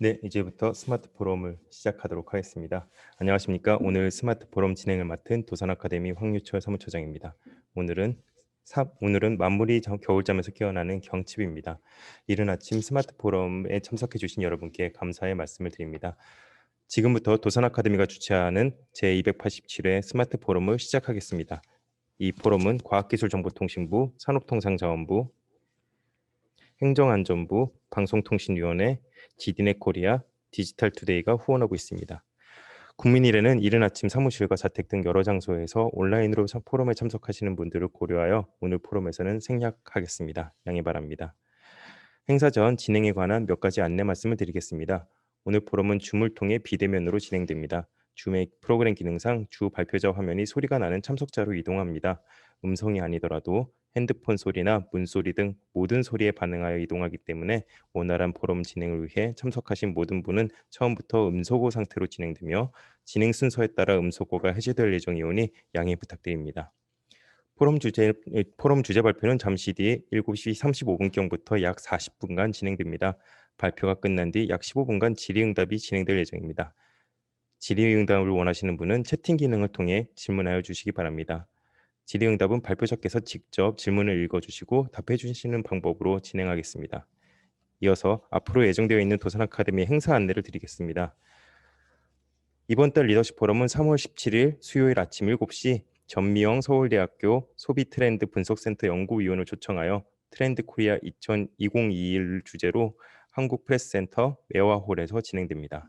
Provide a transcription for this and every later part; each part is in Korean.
네, 이제부터 스마트 포럼을 시작하도록 하겠습니다. 안녕하십니까? 오늘 스마트 포럼 진행을 맡은 도산 아카데미 황유철 사무처장입니다. 오늘은 만물이 겨울잠에서 깨어나는 경칩입니다. 이른 아침 스마트 포럼에 참석해 주신 여러분께 감사의 말씀을 드립니다. 지금부터 도산 아카데미가 주최하는 제287회 스마트 포럼을 시작하겠습니다. 이 포럼은 과학기술정보통신부, 산업통상자원부, 행정안전부, 방송통신위원회, 지디넷 코리아, 디지털투데이가 후원하고 있습니다. 국민일에는 이른 아침 사무실과 자택 등 여러 장소에서 온라인으로 포럼에 참석하시는 분들을 고려하여 오늘 포럼에서는 생략하겠습니다. 양해 바랍니다. 행사 전 진행에 관한 몇 가지 안내 말씀을 드리겠습니다. 오늘 포럼은 줌을 통해 비대면으로 진행됩니다. 줌의 프로그램 기능상 주 발표자 화면이 소리가 나는 참석자로 이동합니다. 음성이 아니더라도 핸드폰 소리나 문소리 등 모든 소리에 반응하여 이동하기 때문에 원활한 포럼 진행을 위해 참석하신 모든 분은 처음부터 음소거 상태로 진행되며 진행 순서에 따라 음소거가 해제될 예정이오니 양해 부탁드립니다. 포럼 주제 발표는 잠시 뒤 7시 35분경부터 약 40분간 진행됩니다. 발표가 끝난 뒤 약 15분간 질의응답이 진행될 예정입니다. 질의응답을 원하시는 분은 채팅 기능을 통해 질문하여 주시기 바랍니다. 질의응답은 발표자께서 직접 질문을 읽어주시고 답해 주시는 방법으로 진행하겠습니다. 이어서 앞으로 예정되어 있는 도산 아카데미 행사 안내를 드리겠습니다. 이번 달 리더십 포럼은 3월 17일 수요일 아침 7시 전미영 서울대학교 소비트렌드 분석센터 연구위원을 초청하여 트렌드 코리아 2021을 주제로 한국프레스센터 외화홀에서 진행됩니다.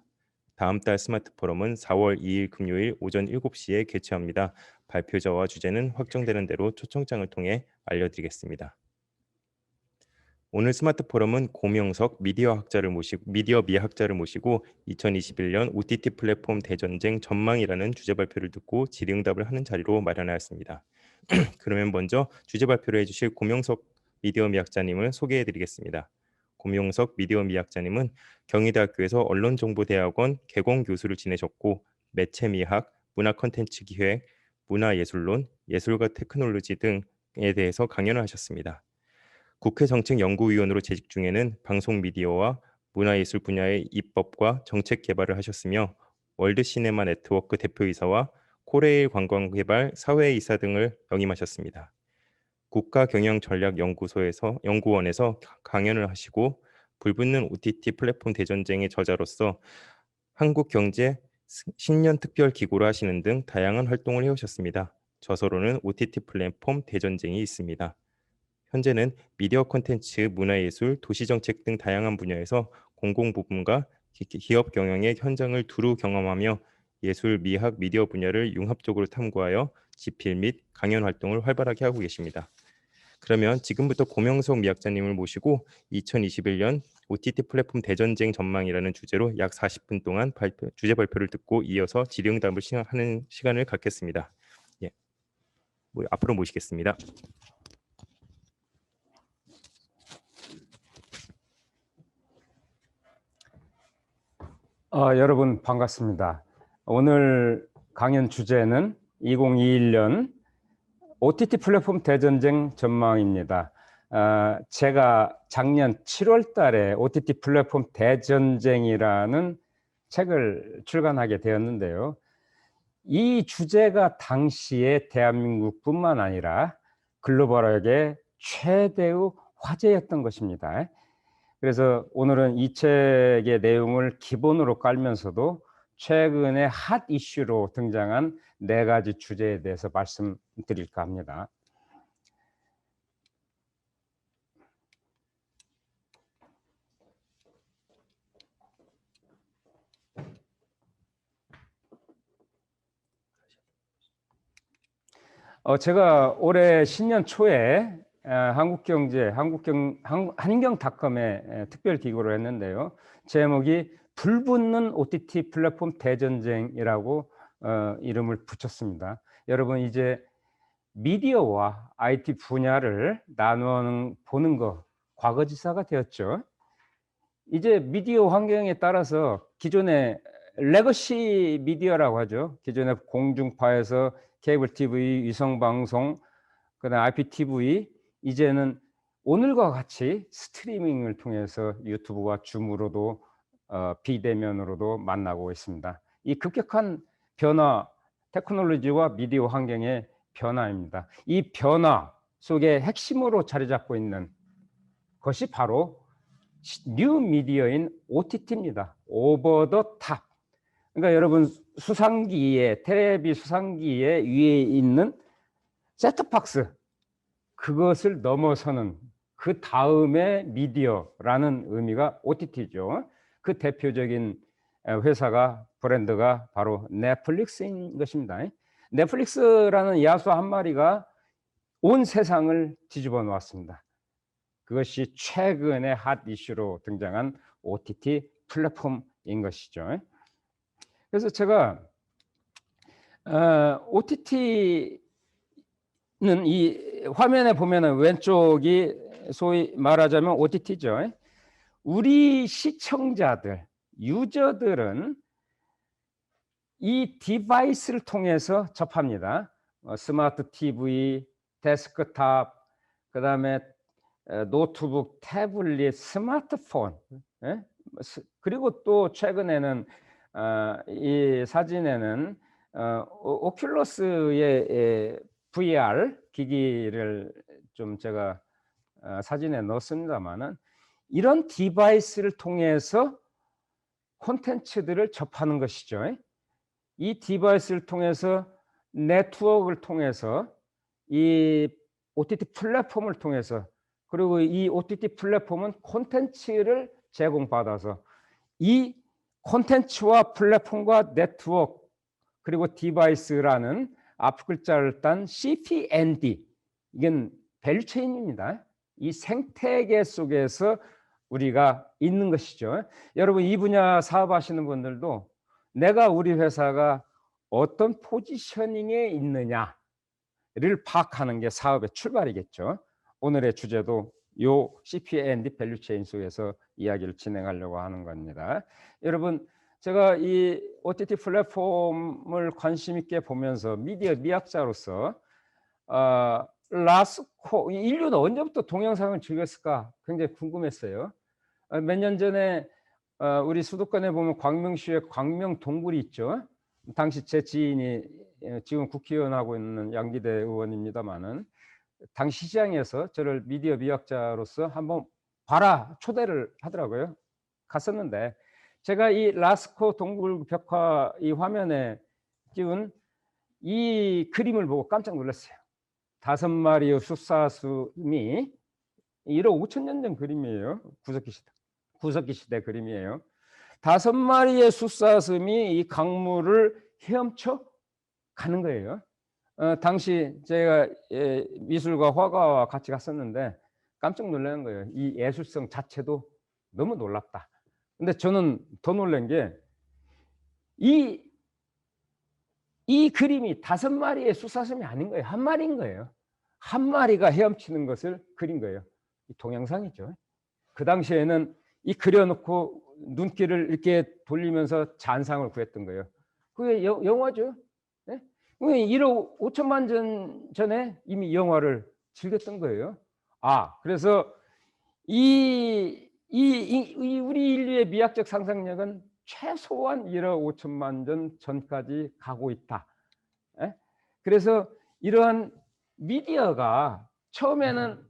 다음 달 스마트 포럼은 4월 2일 금요일 오전 7시에 개최합니다. 발표자와 주제는 확정되는 대로 초청장을 통해 알려드리겠습니다. 오늘 스마트 포럼은 고명석 미디어 미학자를 모시고 2021년 OTT 플랫폼 대전쟁 전망이라는 주제 발표를 듣고 질의응답을 하는 자리로 마련하였습니다. 그러면 먼저 주제 발표를 해주실 고명석 미디어 미학자님을 소개해드리겠습니다. 고명석 미디어 미학자님은 경희대학교에서 언론정보대학원 개공 교수를 지내셨고 매체미학, 문화 콘텐츠 기획, 문화예술론, 예술과 테크놀로지 등에 대해서 강연을 하셨습니다. 국회 정책연구위원으로 재직 중에는 방송 미디어와 문화예술 분야의 입법과 정책 개발을 하셨으며 월드시네마 네트워크 대표이사와 코레일 관광개발 사회이사 등을 역임하셨습니다. 국가경영전략연구원에서 강연을 하시고 불붙는 OTT 플랫폼 대전쟁의 저자로서 한국경제 신년 특별 기고를 하시는 등 다양한 활동을 해오셨습니다. 저서로는 OTT 플랫폼 대전쟁이 있습니다. 현재는 미디어 콘텐츠, 문화예술, 도시정책 등 다양한 분야에서 공공부문과 기업 경영의 현장을 두루 경험하며 예술, 미학, 미디어 분야를 융합적으로 탐구하여 집필 및 강연 활동을 활발하게 하고 계십니다. 그러면 지금부터 고명석 미학자님을 모시고 2021년 OTT 플랫폼 대전쟁 전망이라는 주제로 약 40분 동안 주제 발표를 듣고 이어서 질의응답을 하는 시간을 갖겠습니다. 예, 앞으로 모시겠습니다. 여러분 반갑습니다. 오늘 강연 주제는 2021년 OTT 플랫폼 대전쟁 전망입니다. 제가 작년 7월 달에 OTT 플랫폼 대전쟁이라는 책을 출간하게 되었는데요. 이 주제가 당시에 대한민국뿐만 아니라 글로벌하게 최대의 화제였던 것입니다. 그래서 오늘은 이 책의 내용을 기본으로 깔면서도 최근에 핫 이슈로 등장한 4가지 주제에 대해서 말씀드릴까 합니다. 제가 올해 신년 초에 한경닷컴에 특별 기고를 했는데요. 제목이 불붙는 OTT 플랫폼 대전쟁이라고 이름을 붙였습니다. 여러분 이제 미디어와 IT 분야를 나누어 보는 거 과거지사가 되었죠. 이제 미디어 환경에 따라서 기존의 레거시 미디어라고 하죠. 기존의 공중파에서 케이블 TV, 위성 방송, 그다음 IPTV, 이제는 오늘과 같이 스트리밍을 통해서 유튜브와 줌으로도 비대면으로도 만나고 있습니다. 이 급격한 변화, 테크놀로지와 미디어 환경의 변화입니다. 이 변화 속에 핵심으로 자리 잡고 있는 것이 바로 뉴 미디어인 OTT입니다. 오버 더 탑. 그러니까 여러분 수상기에 테레비 수상기에 위에 있는 셋톱박스 그것을 넘어서는 그 다음의 미디어라는 의미가 OTT죠. 그 대표적인 회사가 브랜드가 바로 넷플릭스인 것입니다. 넷플릭스라는 야수 한 마리가 온 세상을 뒤집어 놓았습니다. 그것이 최근의 핫 이슈로 등장한 OTT 플랫폼인 것이죠. 그래서 제가 OTT는 이 화면에 보면은 왼쪽이 소위 말하자면 OTT죠. 우리 시청자들, 유저들은 이 디바이스를 통해서 접합니다. 스마트 TV, 데스크탑, 그다음에 노트북, 태블릿, 스마트폰, 그리고 또 최근에는 이 사진에는 오큘러스의 VR 기기를 좀 제가 사진에 넣었습니다만은 이런 디바이스를 통해서 콘텐츠들을 접하는 것이죠. 이 디바이스를 통해서 네트워크를 통해서 이 OTT 플랫폼을 통해서 그리고 이 OTT 플랫폼은 콘텐츠를 제공받아서 이 콘텐츠와 플랫폼과 네트워크 그리고 디바이스라는 앞 글자를 딴 CPND 이건 밸류체인입니다. 이 생태계 속에서 우리가 있는 것이죠. 여러분 이 분야 사업하시는 분들도 내가 우리 회사가 어떤 포지셔닝에 있느냐를 파악하는 게 사업의 출발이겠죠. 오늘의 주제도 요 CPND 밸류체인 속에서 이야기를 진행하려고 하는 겁니다. 여러분 제가 이 OTT 플랫폼을 관심 있게 보면서 미디어 미학자로서 라스코 인류는 언제부터 동영상을 즐겼을까 굉장히 궁금했어요. 몇 년 전에 우리 수도권에 보면 광명시에 광명동굴이 있죠. 당시 제 지인이 지금 국회의원 하고 있는 양기대 의원입니다마는 당시 시장에서 저를 미디어 미학자로서 한번 봐라 초대를 하더라고요. 갔었는데 제가 이 라스코 동굴 벽화 이 화면에 띄운 이 그림을 보고 깜짝 놀랐어요. 5마리의 숫사슴이 1억 5천 년 전 그림이에요. 구석기 시대 그림이에요. 5마리의 숫사슴이 이 강물을 헤엄쳐 가는 거예요. 당시 제가 미술가 화가와 같이 갔었는데 깜짝 놀라는 거예요. 이 예술성 자체도 너무 놀랍다. 근데 저는 더 놀란 게 이 그림이 5마리의 숫사슴이 아닌 거예요. 한 마리인 거예요. 한 마리가 헤엄치는 것을 그린 거예요. 이 동영상이죠. 그 당시에는 이 그려놓고 눈길을 이렇게 돌리면서 잔상을 구했던 거예요. 그게 영화죠. 네? 1억 5천만 년 전에 이미 영화를 즐겼던 거예요. 그래서 우리 인류의 미학적 상상력은 최소한 1억 5천만 년 전까지 가고 있다. 그래서 이러한 미디어가 처음에는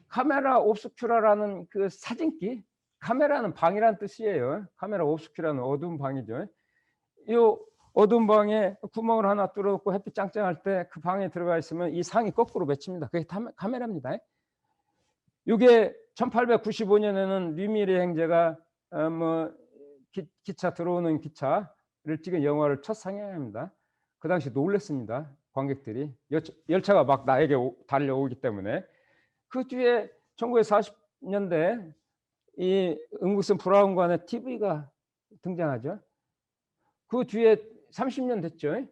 카메라 옵스큐라라는 그 사진기, 카메라는 방이라는 뜻이에요. 카메라 옵스큐라는 어두운 방이죠. 이 어두운 방에 구멍을 하나 뚫어놓고 햇빛 짱짱할 때 그 방에 들어가 있으면 이 상이 거꾸로 맺힙니다. 그게 카메라입니다. 이게 1895년에는 류미르 형제가 기차 들어오는 기차를 찍은 영화를 첫 상영합니다. 그 당시 놀랐습니다. 관객들이 열차가 막 나에게 달려오기 때문에. 그 뒤에 1940년대 이 응급선 브라운관의 TV가 등장하죠. 그 뒤에 30년 됐죠.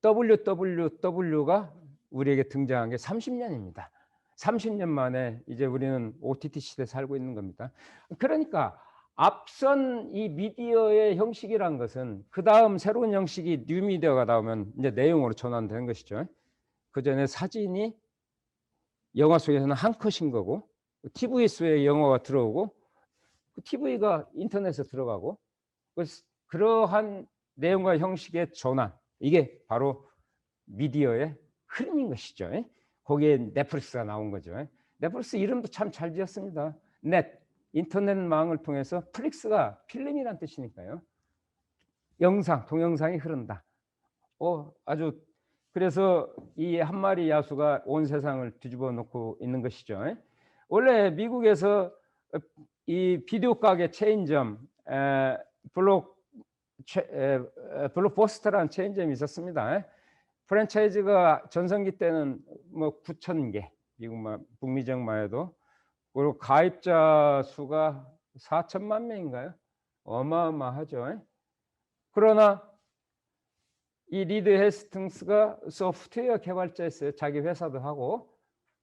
WWW가 우리에게 등장한 게 30년입니다. 30년 만에 이제 우리는 OTT 시대에 살고 있는 겁니다. 그러니까 앞선 이 미디어의 형식이란 것은 그 다음 새로운 형식이 뉴미디어가 나오면 이제 내용으로 전환되는 것이죠. 그 전에 사진이 영화 속에서는 한 컷인 거고 TV 속에 영화가 들어오고 그 TV가 인터넷에 들어가고 그러한 내용과 형식의 전환, 이게 바로 미디어의 흐름인 것이죠. 거기에 넷플릭스가 나온 거죠. 넷플릭스 이름도 참 잘 지었습니다. 넷, 인터넷망을 통해서 플릭스가 필름이란 뜻이니까요. 영상, 동영상이 흐른다. 아주 그래서 이 한 마리 야수가 온 세상을 뒤집어 놓고 있는 것이죠. 원래 미국에서 이 비디오 가게 체인점 블록버스터라는 체인점이 있었습니다. 프랜차이즈가 전성기 때는 뭐 9,000개, 미국만 북미 지역만 해도, 그리고 가입자 수가 4천만 명인가요? 어마어마하죠. 그러나 이 리드 헤스팅스가 소프트웨어 개발자였어요. 자기 회사도 하고.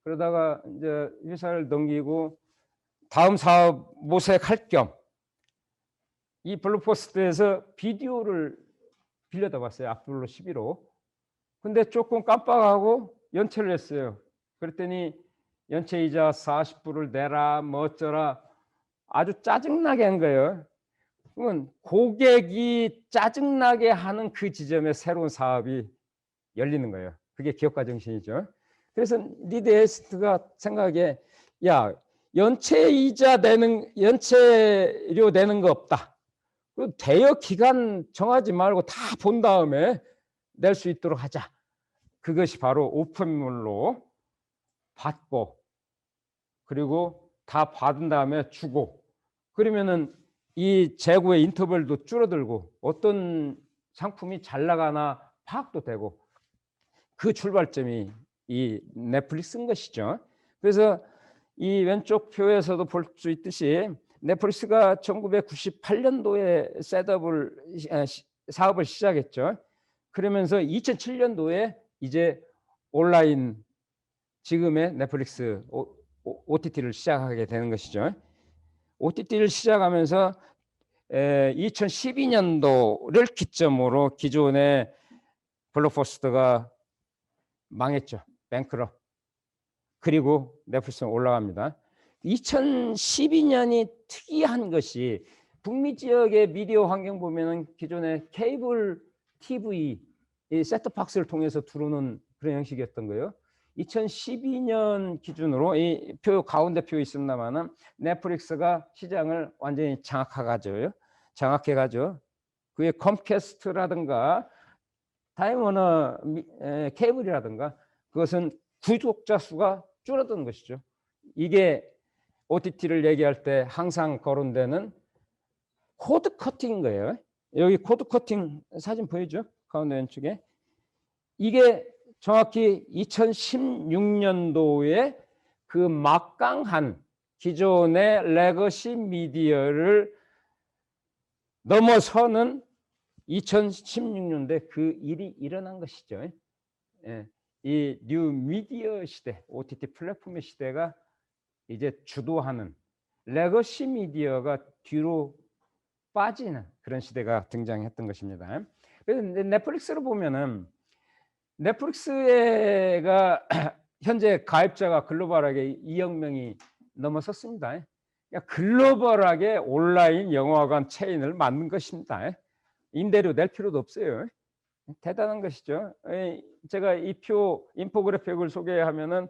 그러다가 이제 회사를 넘기고 다음 사업 모색할 겸 이 블록버스터에서 비디오를 빌려다 봤어요. 아폴로 11호. 근데 조금 깜빡하고 연체를 했어요. 그랬더니 연체이자 40불을 내라 뭐 어쩌라 아주 짜증나게 한 거예요. 그러면 고객이 짜증나게 하는 그 지점에 새로운 사업이 열리는 거예요. 그게 기업가 정신이죠. 그래서 리드 에스트가 생각에 야, 연체이자 내는 연체료 내는 거 없다. 대여 기간 정하지 말고 다 본 다음에 낼 수 있도록 하자. 그것이 바로 오픈물로 받고 그리고 다 받은 다음에 주고, 그러면은 이 재고의 인터벌도 줄어들고 어떤 상품이 잘 나가나 파악도 되고, 그 출발점이 이 넷플릭스인 것이죠. 그래서 이 왼쪽 표에서도 볼 수 있듯이 넷플릭스가 1998년도에 사업을 시작했죠. 그러면서 2007년도에 이제 온라인 지금의 넷플릭스 OTT를 시작하게 되는 것이죠. OTT를 시작하면서 2012년도를 기점으로 기존의 블록버스터가 망했죠. 뱅크럽. 그리고 넷플릭스는 올라갑니다. 2012년이 특이한 것이 북미 지역의 미디어 환경 보면은 기존의 케이블 TV 셋톱박스를 통해서 들어오는 그런 형식이었던 거예요. 2012년 기준으로 이 표 가운데 표 있습니다만은 넷플릭스가 시장을 완전히 장악해가죠. 그게 컴캐스트라든가 타임워너 케이블이라든가 그것은 구독자 수가 줄어든 것이죠. 이게 OTT를 얘기할 때 항상 거론되는 코드 커팅인 거예요. 여기 코드 커팅 사진 보이죠? 가운데 왼쪽에. 이게 정확히 2016년도에 그 막강한 기존의 레거시 미디어를 넘어서는 2016년도에 그 일이 일어난 것이죠. 이 뉴 미디어 시대, OTT 플랫폼의 시대가 이제 주도하는 레거시 미디어가 뒤로 빠지는 그런 시대가 등장했던 것입니다. 그래서 넷플릭스를 보면은 넷플릭스가 현재 가입자가 글로벌하게 2억 명이 넘어섰습니다. 그러니까 글로벌하게 온라인 영화관 체인을 만든 것입니다. 임대료 낼 필요도 없어요. 대단한 것이죠. 제가 이 표 인포그래픽을 소개하면은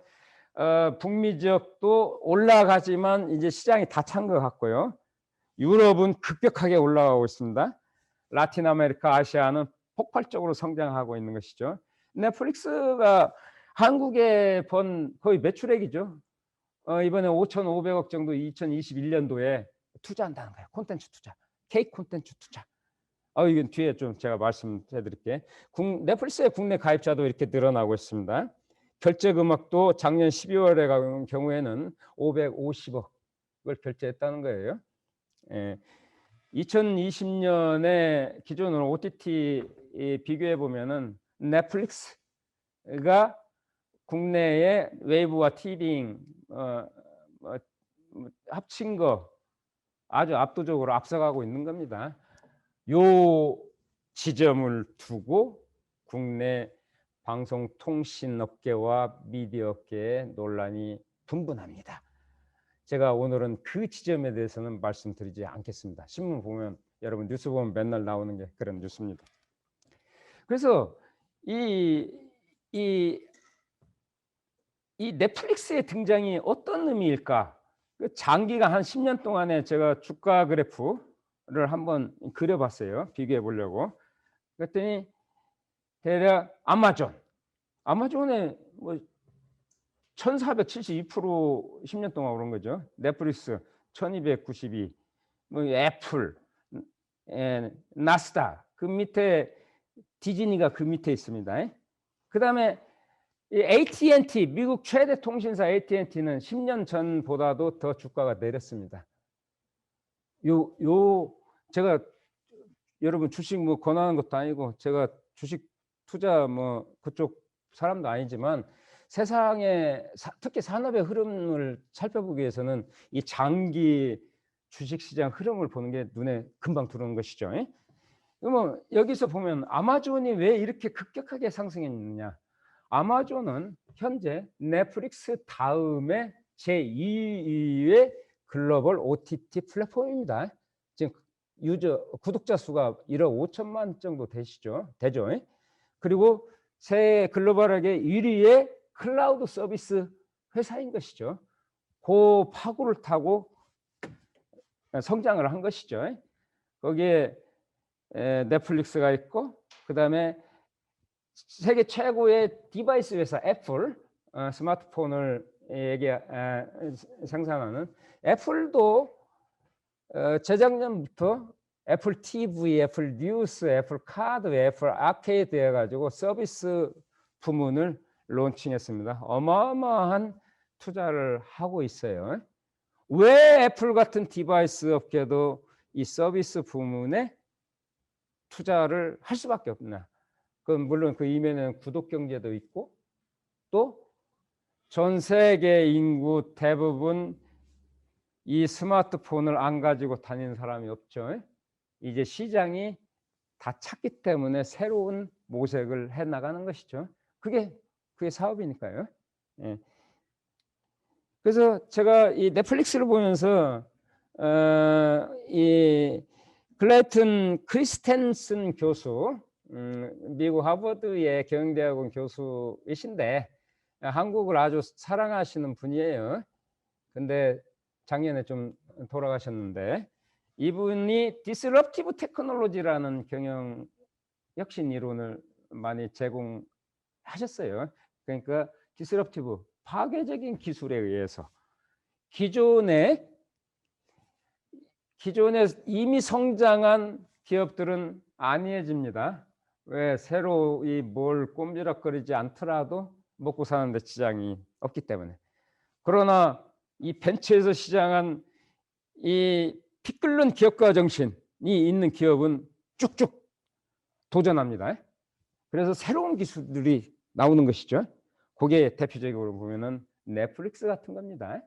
북미 지역도 올라가지만 이제 시장이 다 찬 것 같고요. 유럽은 급격하게 올라가고 있습니다. 라틴 아메리카, 아시아는 폭발적으로 성장하고 있는 것이죠. 넷플릭스가 한국에 번 거의 매출액이죠. 이번에 5,500억 정도 2021년도에 투자한다는 거예요. 콘텐츠 투자, K 콘텐츠 투자. 이건 뒤에 좀 제가 말씀해 드릴게요. 넷플릭스의 국내 가입자도 이렇게 늘어나고 있습니다. 결제 금액도 작년 12월에 간 경우에는 550억을 결제했다는 거예요. 2020년에 기존으로 OTT 비교해 보면은 넷플릭스가 국내의 웨이브와 티빙 합친 거 아주 압도적으로 앞서가고 있는 겁니다. 요 지점을 두고 국내 방송통신업계와 미디어업계의 논란이 분분합니다. 제가 오늘은 그 지점에 대해서는 말씀드리지 않겠습니다. 신문 보면 여러분 뉴스 보면 맨날 나오는 게 그런 뉴스입니다. 그래서 이 넷플릭스의 등장이 어떤 의미일까? 그 장기간 한 10년 동안에 제가 주가 그래프를 한번 그려봤어요. 비교해 보려고. 그랬더니 대략 아마존에 뭐 1472% 10년 동안 오른 거죠. 넷플릭스 1292, 뭐 애플, 나스닥 그 밑에 디즈니가 그 밑에 있습니다. 그다음에 이 AT&T 미국 최대 통신사 AT&T는 10년 전보다도 더 주가가 내렸습니다. 제가 여러분 주식 뭐 권하는 것도 아니고 제가 주식 투자 뭐 그쪽 사람도 아니지만 세상의 특히 산업의 흐름을 살펴보기 위해서는 이 장기 주식시장 흐름을 보는 게 눈에 금방 들어오는 것이죠. 그러면 여기서 보면 아마존이 왜 이렇게 급격하게 상승했느냐? 아마존은 현재 넷플릭스 다음에 제2위의 글로벌 OTT 플랫폼입니다. 지금 구독자 수가 1억 5천만 정도 되죠. 그리고 세계 글로벌하게 1위의 클라우드 서비스 회사인 것이죠. 그 파고를 타고 성장을 한 것이죠. 거기에 넷플릭스가 있고 그다음에 세계 최고의 디바이스 회사 애플, 스마트폰을 생산하는 애플도 재작년부터 애플 TV, 애플 뉴스, 애플 카드, 애플 아케이드 해가지고 서비스 부문을 론칭했습니다. 어마어마한 투자를 하고 있어요. 왜 애플 같은 디바이스 업계도 이 서비스 부문에 투자를 할 수밖에 없나? 그건 물론 그 이면에는 구독 경제도 있고 또 전 세계 인구 대부분 이 스마트폰을 안 가지고 다니는 사람이 없죠. 이제 시장이 다 찼기 때문에 새로운 모색을 해 나가는 것이죠. 그게 사업이니까요. 예. 그래서 제가 이 넷플릭스를 보면서 이 클레이튼 크리스텐슨 교수, 미국 하버드의 경영대학원 교수이신데 한국을 아주 사랑하시는 분이에요. 근데 작년에 좀 돌아가셨는데 이분이 디스럽티브 테크놀로지라는 경영 혁신 이론을 많이 제공하셨어요. 그러니까 디스럽티브 파괴적인 기술에 의해서 기존에 이미 성장한 기업들은 안이해집니다. 왜 새로 뭘 꼼지락거리지 않더라도 먹고 사는데 지장이 없기 때문에. 그러나 이 벤처에서 시장한 이 피 끓는 기업가 정신이 있는 기업은 쭉쭉 도전합니다. 그래서 새로운 기술들이 나오는 것이죠. 그게 대표적으로 보면은 넷플릭스 같은 겁니다.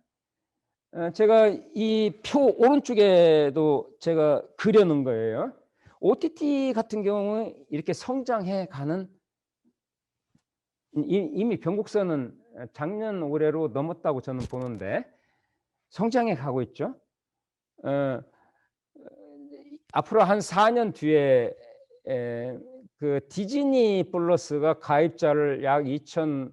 제가 이 표 오른쪽에도 제가 그려놓은 거예요. OTT 같은 경우는 이렇게 성장해 가는 이미 변곡선은 작년 올해로 넘었다고 저는 보는데 성장해 가고 있죠. 앞으로 한 4년 뒤에 그 디즈니 플러스가 가입자를 약 2억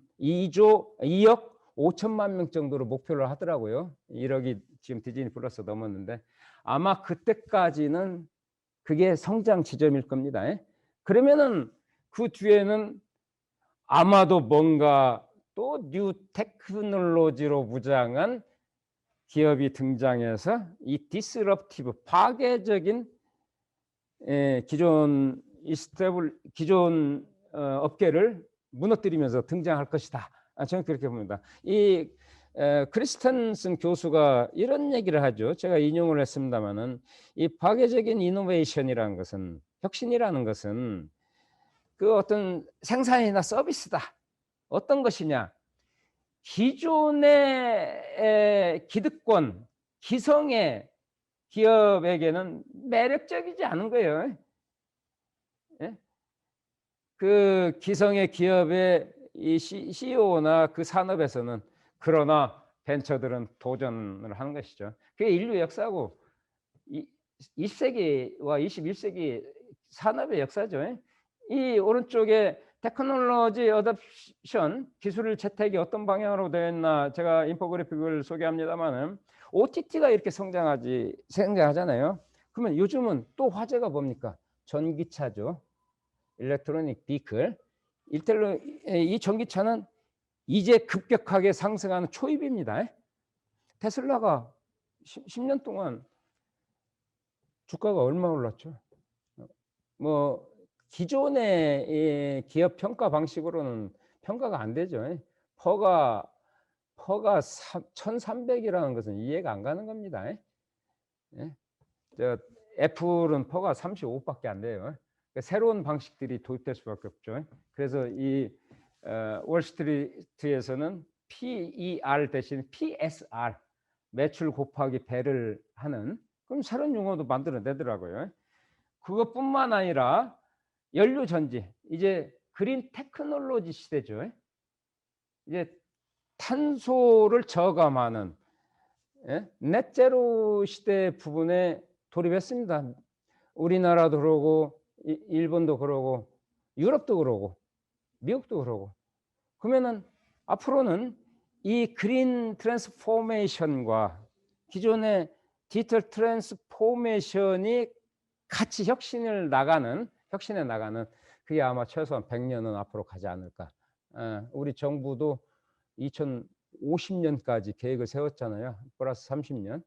5천만 명 정도로 목표를 하더라고요. 1억이 지금 디즈니 플러스 넘었는데 아마 그때까지는 그게 성장 지점일 겁니다. 그러면은 그 뒤에는 아마도 뭔가 또 뉴 테크놀로지로 무장한 기업이 등장해서 이 디스럽티브 파괴적인 기존 업계를 무너뜨리면서 등장할 것이다. 저는 그렇게 봅니다. 이 크리스텐슨 교수가 이런 얘기를 하죠. 제가 인용을 했습니다마는 이 파괴적인 이노베이션이라는 것은 혁신이라는 것은 그 어떤 생산이나 서비스다. 어떤 것이냐? 기존의 기득권, 기성의 기업에게는 매력적이지 않은 거예요. 예? 그 기성의 기업의 이 CEO나 그 산업에서는 그러나 벤처들은 도전을 하는 것이죠. 그게 인류 역사고 20세기와 21세기 산업의 역사죠. 이 오른쪽에 테크놀로지 어답션, 기술 채택이 어떤 방향으로 되어 있나 제가 인포그래픽을 소개합니다만은 OTT가 이렇게 성장하잖아요. 그러면 요즘은 또 화제가 뭡니까? 전기차죠. 일렉트로닉 비클. 이 전기차는 이제 급격하게 상승하는 초입입니다. 테슬라가 10년 동안 주가가 얼마 올랐죠? 뭐 기존의 기업 평가 방식으로는 평가가 안 되죠. 퍼가 1300이라는 것은 이해가 안 가는 겁니다. 저 애플은 퍼가 35밖에 안 돼요. 그러니까 새로운 방식들이 도입될 수밖에 없죠. 그래서 이 월스트리트에서는 PER 대신 PSR, 매출 곱하기 배를 하는 그럼 새로운 용어도 만들어내더라고요. 그것뿐만 아니라 연료 전지, 이제 그린 테크놀로지 시대죠. 이제 탄소를 저감하는 넷제로 시대 부분에 돌입했습니다. 우리나라도 그러고 일본도 그러고 유럽도 그러고 미국도 그러고. 그러면은 앞으로는 이 그린 트랜스포메이션과 기존의 디지털 트랜스포메이션이 같이 혁신해 나가는 그게 아마 최소한 100년은 앞으로 가지 않을까. 우리 정부도 2050년까지 계획을 세웠잖아요. 플러스 30년.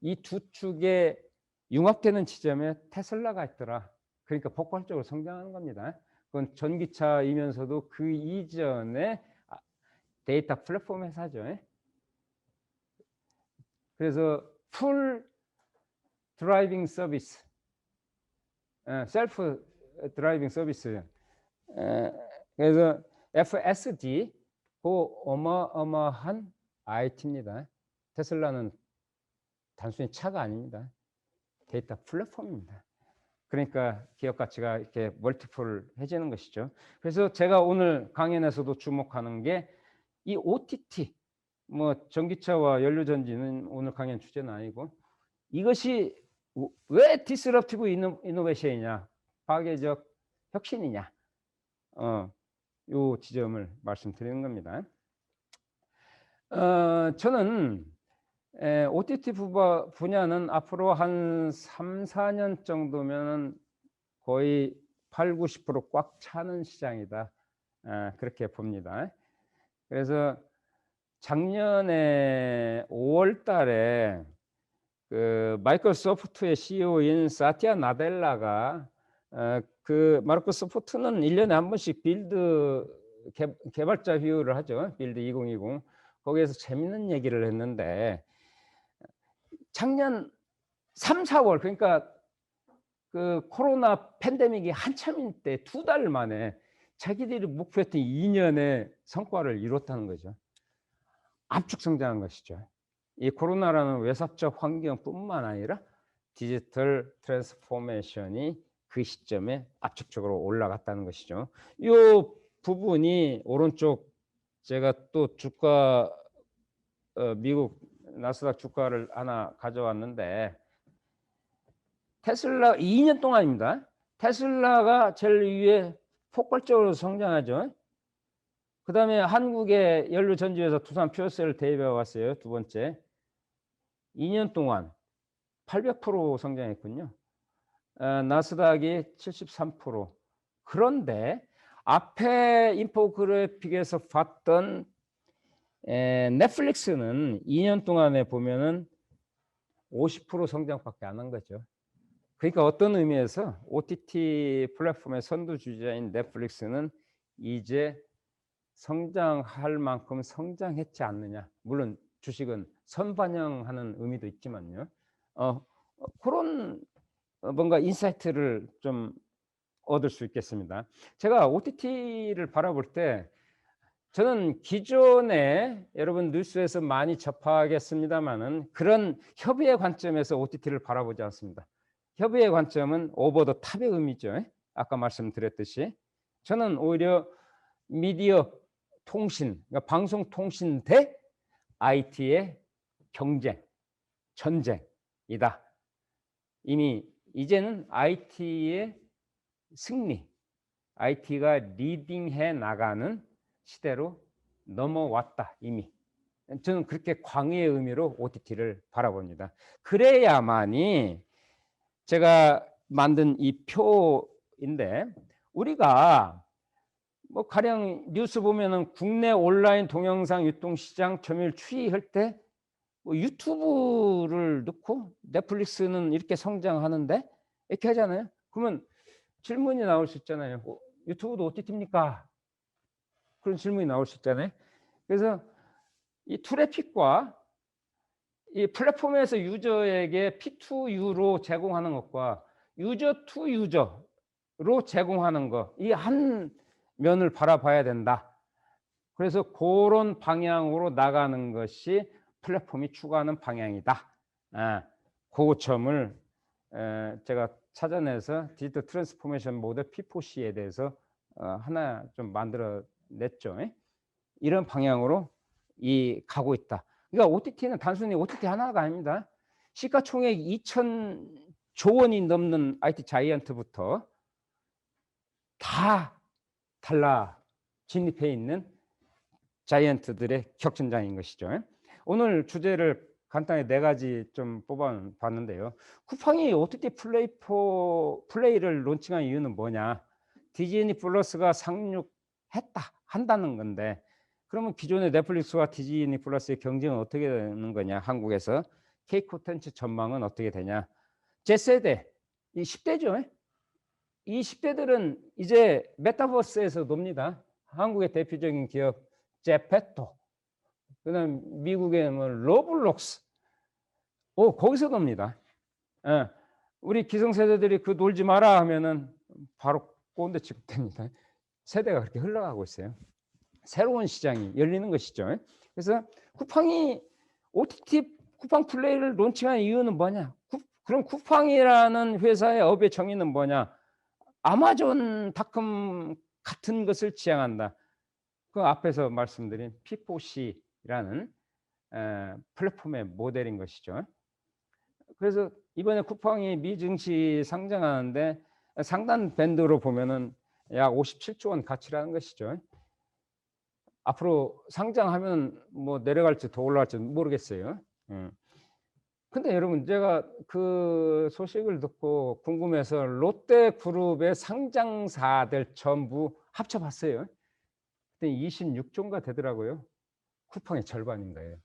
이 두 축에 융합되는 지점에 테슬라가 있더라. 그러니까 폭발적으로 성장하는 겁니다. 그건 전기차이면서도 그 이전에 데이터 플랫폼 회사죠. 그래서 풀 드라이빙 서비스, 셀프 드라이빙 서비스. 그래서 FSD, 그 어마어마한 IT입니다. 테슬라는 단순히 차가 아닙니다. 데이터 플랫폼입니다. 그러니까 기업 가치가 이렇게 멀티플해지는 것이죠. 그래서 제가 오늘 강연에서도 주목하는 게 이 OTT, 뭐 전기차와 연료전지는 오늘 강연 주제는 아니고 이것이 왜 디스럽티브 이노베이션이냐, 파괴적 혁신이냐, 요 지점을 말씀드리는 겁니다. 저는 OTT 분야는 앞으로 한 3, 4년 정도면 거의 8, 90% 꽉 차는 시장이다. 그렇게 봅니다. 그래서 작년에 5월 달에 그 마이크로소프트의 CEO인 사티아 나델라가 그 마이크로소프트는 1년에 한 번씩 빌드 개발자 휴일을 하죠. 빌드 2020. 거기에서 재밌는 얘기를 했는데 작년 3, 4월 그러니까 그 코로나 팬데믹이 한참일 때 2달 만에 자기들이 목표했던 2년의 성과를 이뤘다는 거죠. 압축 성장한 것이죠. 이 코로나라는 외삽적 환경뿐만 아니라 디지털 트랜스포메이션이 그 시점에 압축적으로 올라갔다는 것이죠. 이 부분이 오른쪽 제가 또 주가 미국 나스닥 주가를 하나 가져왔는데 테슬라 2년 동안입니다. 테슬라가 제일 위에 폭발적으로 성장하죠. 그 다음에 한국의 연료전지회사 두산 퓨어셀을 대입해 왔어요. 두 번째. 2년 동안 800% 성장했군요. 나스닥이 73%. 그런데 앞에 인포그래픽에서 봤던 넷플릭스는 2년 동안에 보면은 50% 성장밖에 안 한 거죠. 그러니까 어떤 의미에서 OTT 플랫폼의 선두주자인 넷플릭스는 이제 성장할 만큼 성장했지 않느냐. 물론 주식은 선반영하는 의미도 있지만요. 그런 뭔가 인사이트를 좀 얻을 수 있겠습니다. 제가 OTT를 바라볼 때 저는 기존에 여러분 뉴스에서 많이 접하겠습니다만은 그런 협의의 관점에서 OTT를 바라보지 않습니다. 협의의 관점은 오버 더 탑의 의미죠. 아까 말씀드렸듯이 저는 오히려 미디어 통신, 그러니까 방송통신 대 IT의 경쟁, 전쟁이다. 이미 이제는 IT의 승리, IT가 리딩해 나가는 시대로 넘어왔다 이미. 저는 그렇게 광의의 의미로 OTT를 바라봅니다. 그래야만이 제가 만든 이 표인데, 우리가 뭐 가령 뉴스 보면은 국내 온라인 동영상 유통 시장 점유율 추이할 때 뭐 유튜브를 넣고 넷플릭스는 이렇게 성장하는데 이렇게 하잖아요. 그러면 질문이 나올 수 있잖아요. 유튜브도 OTT입니까? 그런 질문이 나올 수 있잖아요. 그래서 이 트래픽과 이 플랫폼에서 유저에게 P2U로 제공하는 것과 유저 투 유저로 제공하는 것, 이 한 면을 바라봐야 된다. 그래서 그런 방향으로 나가는 것이 플랫폼이 추구하는 방향이다. 그 점을 제가 찾아내서 디지털 트랜스포메이션 모델 P4C에 대해서 하나 좀 만들어 냈죠. 이런 방향으로 가고 있다. 그러니까 OTT는 단순히 OTT 하나가 아닙니다. 시가총액 2,000조 원이 넘는 IT 자이언트부터 다 달라 진입해 있는 자이언트들의 격전장인 것이죠. 오늘 주제를 간단히 4가지 좀 뽑아봤는데요. 쿠팡이 OTT 플레이를 론칭한 이유는 뭐냐? 디즈니 플러스가 한다는 건데, 그러면 기존의 넷플릭스와 디즈니 플러스의 경쟁은 어떻게 되는 거냐? 한국에서 K 콘텐츠 전망은 어떻게 되냐? 제 세대, 이 10대죠. 이 10대들은 이제 메타버스에서 놉니다. 한국의 대표적인 기업 제페토, 그다음 미국의 뭐 로블록스, 거기서 놉니다. 우리 기성세대들이 그 놀지 마라 하면은 바로 꼰대 취급됩니다. 세대가 그렇게 흘러가고 있어요. 새로운 시장이 열리는 것이죠. 그래서 쿠팡이 OTT 쿠팡 플레이를 론칭한 이유는 뭐냐? 그럼 쿠팡이라는 회사의 업의 정의는 뭐냐? 아마존닷컴 같은 것을 지향한다. 그 앞에서 말씀드린 P4C라는 플랫폼의 모델인 것이죠. 그래서 이번에 쿠팡이 미증시 상장하는데 상단 밴드로 보면은 약 57조 원 가치라는 것이죠. 앞으로 상장하면 뭐 내려갈지 더 올라갈지 모르겠어요. 근데 여러분, 제가 그 소식을 듣고 궁금해서 롯데그룹의 상장사들 전부 합쳐봤어요. 그때 26조인가 되더라고요. 쿠팡의 절반인 거예요.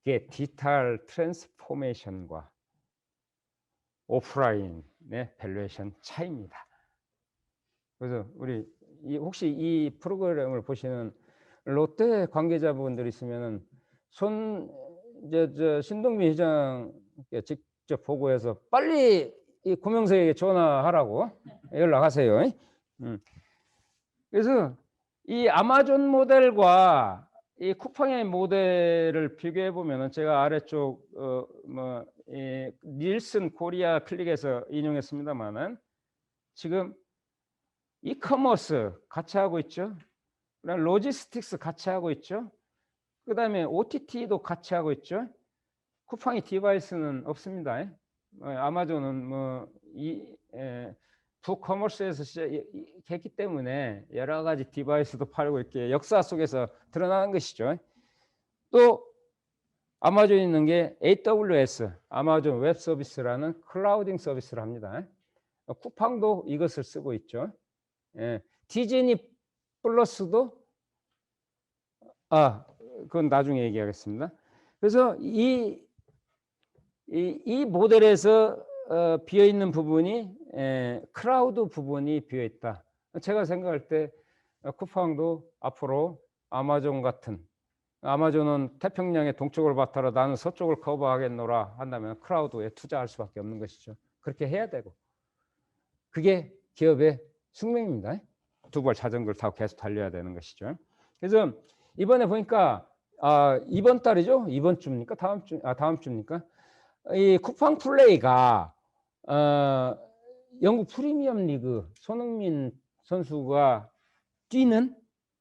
이게 디지털 트랜스포메이션과 오프라인의 밸류에이션 차이입니다. 그래서 우리 혹시 이 프로그램을 보시는 롯데 관계자분들 있으면은 신동빈 회장께 직접 보고해서 빨리 이 고명세에게 전화하라고 연락하세요. 그래서 이 아마존 모델과 이 쿠팡의 모델을 비교해 보면은, 제가 아래쪽 닐슨 코리아 클릭에서 인용했습니다만은, 지금 이커머스 같이 하고 있죠. 그다음 로지스틱스 같이 하고 있죠. 그다음에 OTT도 같이 하고 있죠. 쿠팡이 디바이스는 없습니다. 아마존은 부커머스에서 시작했기 때문에 여러 가지 디바이스도 팔고 이렇게 역사 속에서 드러나는 것이죠. 또 아마존에 있는 게 AWS, 아마존 웹 서비스라는 클라우딩 서비스를 합니다. 쿠팡도 이것을 쓰고 있죠. 디즈니 플러스도 그건 나중에 얘기하겠습니다. 그래서 이 모델에서 비어있는 부분이 클라우드 부분이 비어있다. 제가 생각할 때 쿠팡도 앞으로 아마존 같은, 아마존은 태평양의 동쪽을 바탕으로 나는 서쪽을 커버하겠노라 한다면 클라우드에 투자할 수밖에 없는 것이죠. 그렇게 해야 되고, 그게 기업의 숙명입니다. 두 발 자전거를 타고 계속 달려야 되는 것이죠. 그래서 이번에 보니까 이번 달이죠? 이번 주입니까? 다음 주입니까? 이 쿠팡 플레이가 영국 프리미엄 리그 손흥민 선수가 뛰는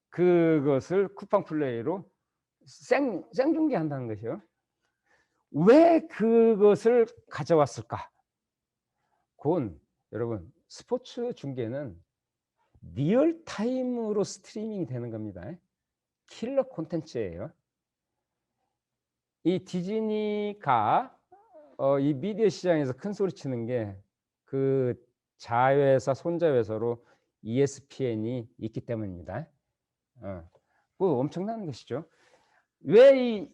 그것을 쿠팡 플레이로 생중계한다는 것이요. 왜 그것을 가져왔을까? 그건 여러분 스포츠 중계는 리얼타임으로 스트리밍이 되는 겁니다. 킬러 콘텐츠예요. 이 디즈니가 이 미디어 시장에서 큰 소리 치는 게 그 자회사 손자회사로 ESPN이 있기 때문입니다. 그거 엄청난 것이죠. 왜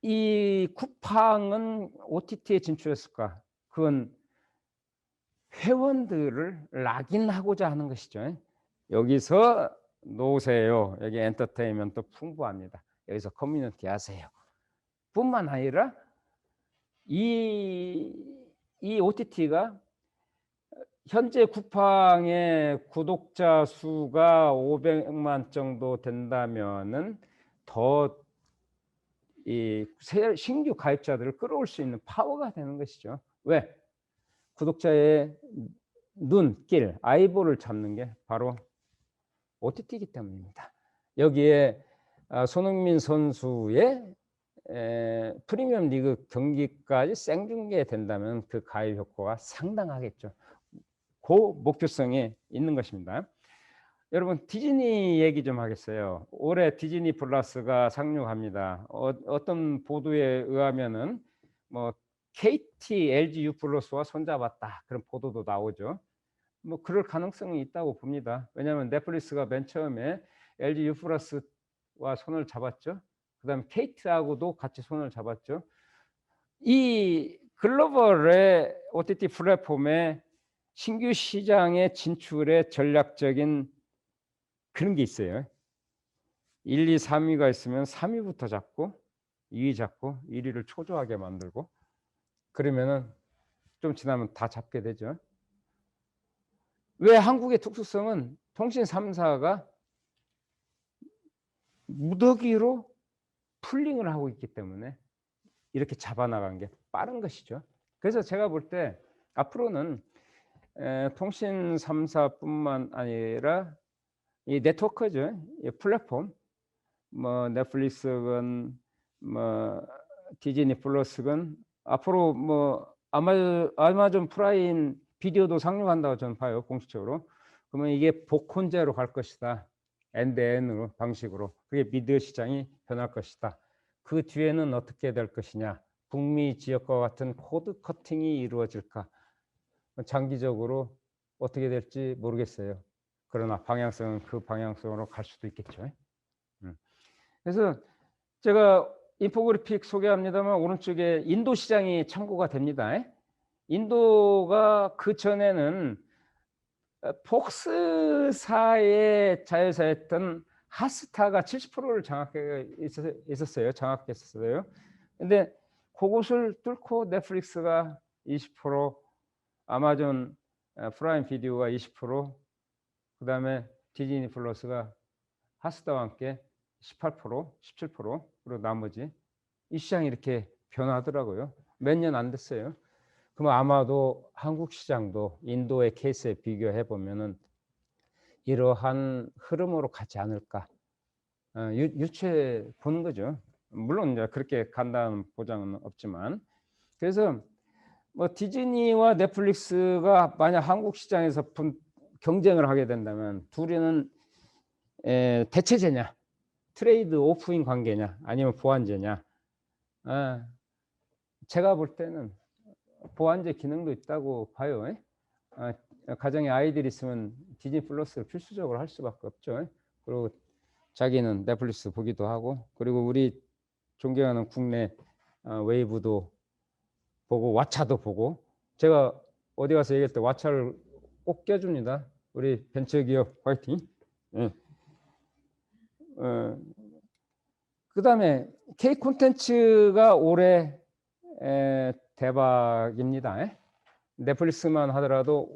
이 쿠팡은 OTT에 진출했을까? 그건 회원들을 락인하고자 하는 것이죠. 여기서 노세요. 여기 엔터테인먼트 풍부합니다. 여기서 커뮤니티 하세요. 뿐만 아니라 이 OTT가 현재 쿠팡의 구독자 수가 500만 정도 된다면은 더 이 신규 가입자들을 끌어올 수 있는 파워가 되는 것이죠. 왜? 구독자의 눈길, 아이볼을 잡는 게 바로 OTT이기 때문입니다. 여기에 손흥민 선수의 프리미엄 리그 경기까지 생중계된다면 그 가입 효과가 상당하겠죠. 그 목표성이 있는 것입니다. 여러분 디즈니 얘기 좀 하겠어요. 올해 디즈니 플러스가 상륙합니다. 어떤 보도에 의하면은 뭐 KT, LG U 플러스와 손잡았다 그런 보도도 나오죠. 뭐 그럴 가능성이 있다고 봅니다. 왜냐하면 넷플릭스가 맨 처음에 LG U 플러스와 손을 잡았죠. 그다음에 KT하고도 같이 손을 잡았죠. 이 글로벌의 OTT 플랫폼의 신규 시장의 진출의 전략적인 그런 게 있어요. 1, 2, 3위가 있으면 3위부터 잡고 2위 잡고 1위를 초조하게 만들고 그러면은 좀 지나면 다 잡게 되죠. 왜 한국의 특수성은 통신 3사가 무더기로 풀링을 하고 있기 때문에 이렇게 잡아나간 게 빠른 것이죠. 그래서 제가 볼 때 앞으로는 통신 3사뿐만 아니라 이 네트워크죠. 이 플랫폼 뭐 넷플릭스건 뭐 디즈니 플러스건 앞으로 뭐 아마존 프라임 비디오도 상륙한다고 저는 봐요. 공식적으로. 그러면 이게 복혼제로 갈 것이다. 엔드엔으로 방식으로. 그게 미디어 시장이 변할 것이다. 그 뒤에는 어떻게 될 것이냐. 북미 지역과 같은 코드 커팅이 이루어질까. 장기적으로 어떻게 될지 모르겠어요. 그러나 방향성은 그 방향성으로 갈 수도 있겠죠. 그래서 제가 인포그래픽 소개합니다만 오른쪽에 인도 시장이 참고가 됩니다. 인도가 그 전에는 폭스사의 자회사였던 하스타가 70%를 장악해 있었어요. 장악했었어요. 근데 그것을 뚫고 넷플릭스가 20%, 아마존 프라임 비디오가 20%, 그다음에 디즈니 플러스가 하스타와 함께 18%, 17%, 그리고 나머지 이 시장이 이렇게 변하더라고요. 몇 년 안 됐어요. 그럼 아마도 한국 시장도 인도의 케이스에 비교해 보면은 이러한 흐름으로 가지 않을까 유추해 보는 거죠. 물론 이제 그렇게 간다는 보장은 없지만. 그래서 뭐 디즈니와 넷플릭스가 만약 한국 시장에서 경쟁을 하게 된다면 둘이는 대체제냐, 트레이드 오프인 관계냐, 아니면 보완제냐. 제가 볼 때는 보완제 기능도 있다고 봐요. 가정에 아이들이 있으면 디즈니 플러스를 필수적으로 할 수밖에 없죠. 그리고 자기는 넷플릭스 보기도 하고, 그리고 우리 존경하는 국내 웨이브도 보고 왓챠도 보고. 제가 어디 가서 얘기할 때 왓챠를 꼭 껴줍니다. 우리 벤처기업 화이팅. 그 다음에 K 콘텐츠가 올해 대박입니다. 넷플릭스만 하더라도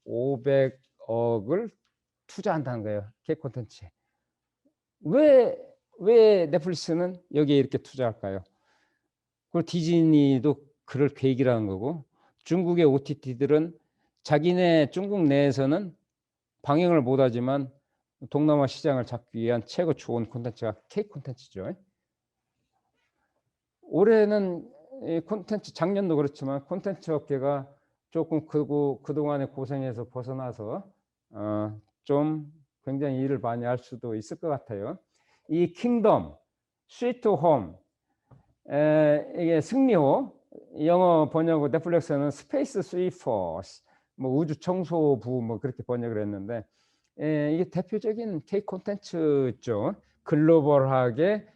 5,500억을 투자한다는 거예요. K 콘텐츠에. 왜 넷플릭스는 여기에 이렇게 투자할까요? 그리고 디즈니도 그럴 계획이라는 거고, 중국의 OTT들은 자기네 중국 내에서는 방영을 못하지만 동남아 시장을 잡기 위한 최고 좋은 콘텐츠가 K 콘텐츠죠. 올해는 이 콘텐츠, 작년도 그렇지만 콘텐츠 업계가 조금 그동안의 고생에서 벗어나서 좀 굉장히 일을 많이 할 수도 있을 것 같아요. 이 킹덤, 스위트 홈, 이게 승리호, 영어 번역으로 넷플릭스는 스페이스 스위퍼스, 뭐 우주 청소부 뭐 그렇게 번역을 했는데, 이게 대표적인 K 콘텐츠죠. 글로벌하게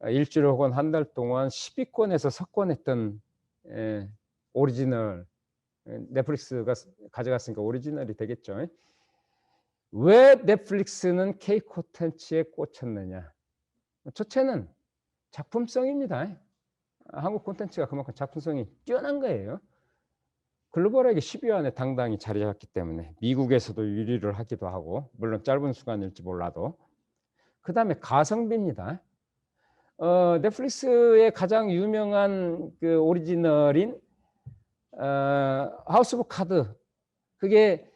일주일 혹은 한 달 동안 10위권에서 석권했던 오리지널, 넷플릭스가 가져갔으니까 오리지널이 되겠죠. 왜 넷플릭스는 K 콘텐츠에 꽂혔느냐? 첫째는 작품성입니다. 한국 콘텐츠가 그만큼 작품성이 뛰어난 거예요. 글로벌하게 10위 안에 당당히 자리 잡기 때문에 미국에서도 1위를 하기도 하고, 물론 짧은 시간일지 몰라도. 그 다음에 가성비입니다. 넷플릭스의 가장 유명한 그 오리지널인 하우스 오브 카드, 그게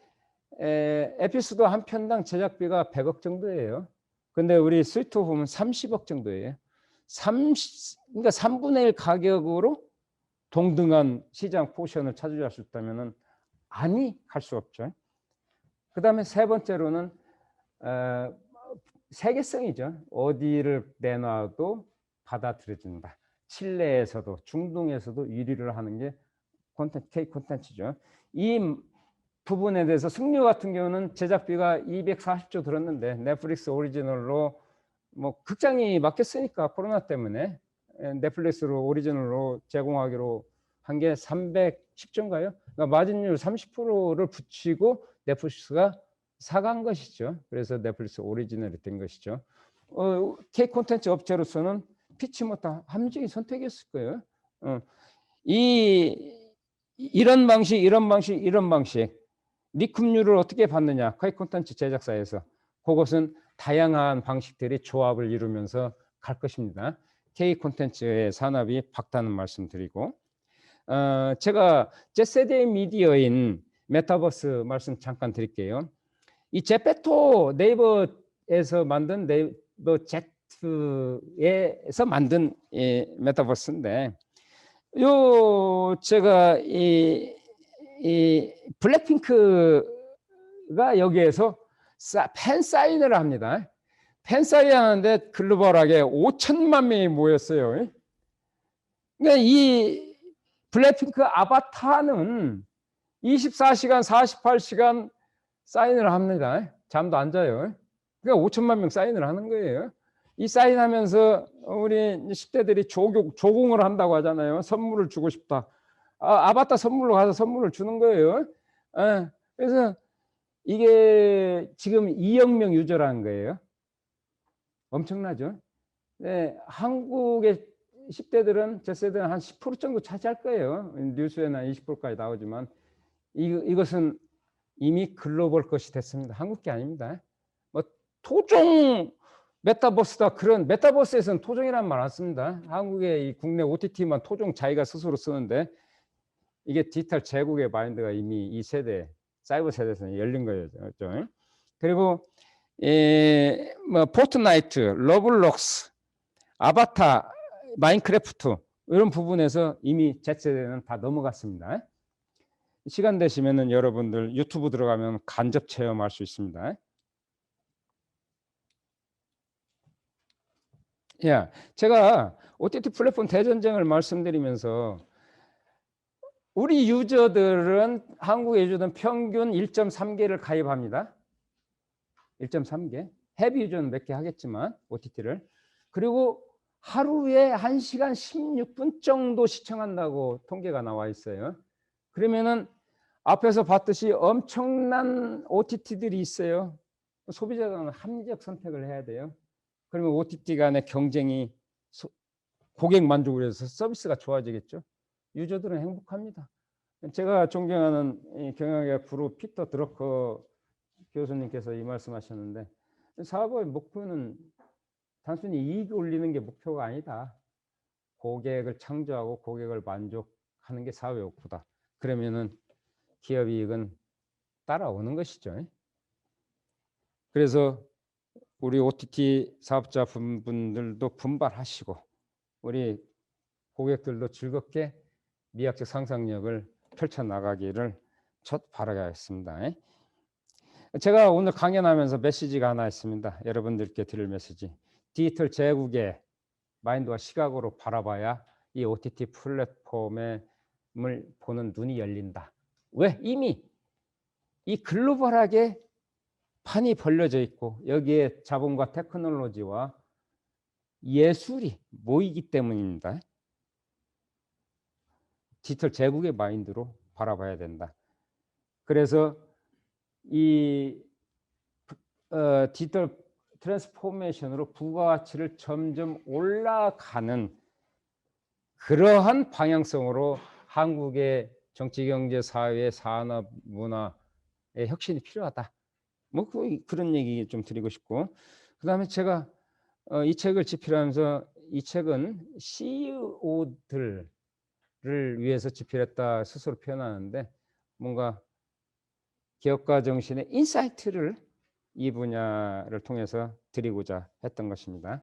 에피소드 한 편당 제작비가 100억 정도예요. 근데 우리 스위트 홈은 30억 정도예요. 그러니까 3분의 1 가격으로 동등한 시장 포션을 차지할 수 있다면 아니 할 수 없죠. 그 다음에 세 번째로는 세계성이죠. 어디를 내놔도 받아들여진다. 칠레에서도 중동에서도 1위를 하는 게 K 콘텐츠죠. 이 부분에 대해서 승려 같은 경우는 제작비가 240조 들었는데 넷플릭스 오리지널로 뭐 극장이 막혔으니까 코로나 때문에 넷플릭스로 오리지널로 제공하기로 한 게 310조인가요? 그러니까 마진율 30%를 붙이고 넷플릭스가 사간 것이죠. 그래서 넷플릭스 오리지널이 된 것이죠. K 콘텐츠 업체로서는 피치 못한 함정의 선택이었을 거예요. 이런 방식 리쿰률을 어떻게 받느냐? K 콘텐츠 제작사에서 그것은 다양한 방식들이 조합을 이루면서 갈 것입니다. K 콘텐츠의 산업이 박다는 말씀드리고, 제가 제 세대 미디어인 메타버스 말씀 잠깐 드릴게요. 이 제페토 네이버에서 만든 네이버 Z에서 만든 메타버스인데, 제가 이 블랙핑크가 여기에서 팬 사인을 합니다. 팬 사인 하는데 글로벌하게 5천만 명이 모였어요. 그러니까 이 블랙핑크 아바타는 24시간, 48시간 사인을 합니다. 잠도 안 자요. 그러니까 5천만 명 사인을 하는 거예요. 이 사인하면서 우리 10대들이 조공을 한다고 하잖아요. 선물을 주고 싶다. 아바타 선물로 가서 선물을 주는 거예요. 그래서 이게 지금 2억 명 유저라는 거예요. 엄청나죠? 네, 한국의 10대들은, 제 세대는 한 10% 정도 차지할 거예요. 뉴스에는 20%까지 나오지만 이것은 이미 글로벌 것이 됐습니다. 한국 게 아닙니다. 뭐 토종 메타버스다, 그런 메타버스에서는 토종이라는 말 안 씁니다. 한국의 이 국내 OTT만 토종 자기가 스스로 쓰는데, 이게 디지털 제국의 마인드가 이미 이 세대, 사이버 세대에서는 열린 거예요. 그리고 뭐 포트나이트, 러블록스, 아바타, 마인크래프트 이런 부분에서 이미 Z세대는 다 넘어갔습니다. 시간 되시면은 여러분들 유튜브 들어가면 간접 체험할 수 있습니다. 제가 OTT 플랫폼 대전쟁을 말씀드리면서 우리 유저들은, 한국의 유저들은 평균 1.3개를 가입합니다. 1.3개. 해외 유저는 몇 개 하겠지만 OTT를. 그리고 하루에 1시간 16분 정도 시청한다고 통계가 나와 있어요. 그러면은 앞에서 봤듯이 엄청난 OTT들이 있어요. 소비자는 합리적 선택을 해야 돼요. 그러면 OTT 간의 경쟁이 고객 만족을 위해서 서비스가 좋아지겠죠. 유저들은 행복합니다. 제가 존경하는 경영학 그룹 피터 드러커 교수님께서 이 말씀하셨는데, 사업의 목표는 단순히 이익을 올리는 게 목표가 아니다. 고객을 창조하고 고객을 만족하는 게 사업의 목표다. 그러면은 기업 이익은 따라오는 것이죠. 그래서 우리 OTT 사업자 분들도 분발하시고 우리 고객들도 즐겁게 미학적 상상력을 펼쳐나가기를 바라겠습니다. 제가 오늘 강연하면서 메시지가 하나 있습니다. 여러분들께 드릴 메시지. 디지털 제국의 마인드와 시각으로 바라봐야 이 OTT 플랫폼을 보는 눈이 열린다. 왜? 이미 이 글로벌하게 판이 벌려져 있고 여기에 자본과 테크놀로지와 예술이 모이기 때문입니다. 디지털 제국의 마인드로 바라봐야 된다. 그래서 이 디지털 트랜스포메이션으로 부가가치를 점점 올라가는 그러한 방향성으로 한국의 정치, 경제, 사회, 산업, 문화의 혁신이 필요하다. 뭐 그런 얘기 좀 드리고 싶고, 그다음에 제가 이 책을 집필하면서 이 책은 CEO들을 위해서 집필했다 스스로 표현하는데 뭔가 기업가 정신의 인사이트를 이 분야를 통해서 드리고자 했던 것입니다.